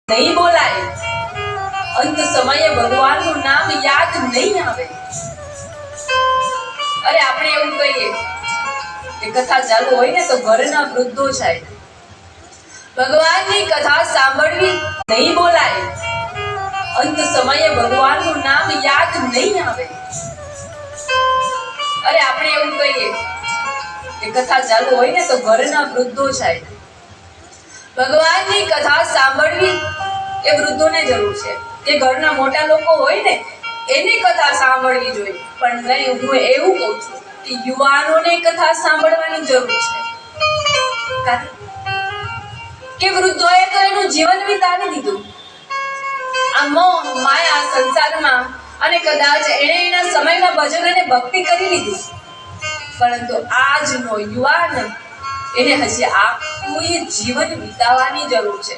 नहीं बोलाए, अंत समये भगवान નું નામ યાદ નહીં આવે। અરે આપણે એવું કહીએ કે કથા ચાલુ હોય ને તો ઘરના વૃદ્ધો જાય, ભગવાનની કથા સાંભળવી નહીં બોલાય, અંત સમયે ભગવાન નું નામ યાદ નહીં આવે। અરે આપણે એવું કહીએ કે કથા ચાલુ હોય ને તો ઘરના વૃદ્ધો જાય, ભગવાનની કથા સાંભળવી એ વૃદ્ધોને જરૂર છે કે ઘરના મોટા લોકો હોય ને એની કથા સાંભળવી જોઈએ, પણ નહીં, હું એવું કહું છું કે યુવાનોને કથા સાંભળવાની જરૂર છે, કારણ કે વૃદ્ધોએ તો એનું જીવન વિતાવી દીધું આ મોહ માયા સંસારમાં, અને કદાચ એણે એના સમયમાં ભજન અને ભક્તિ કરી લીધી, પરંતુ આજનો યુવાન એને હજી આખું જીવન વિતાવવાની જરૂર છે।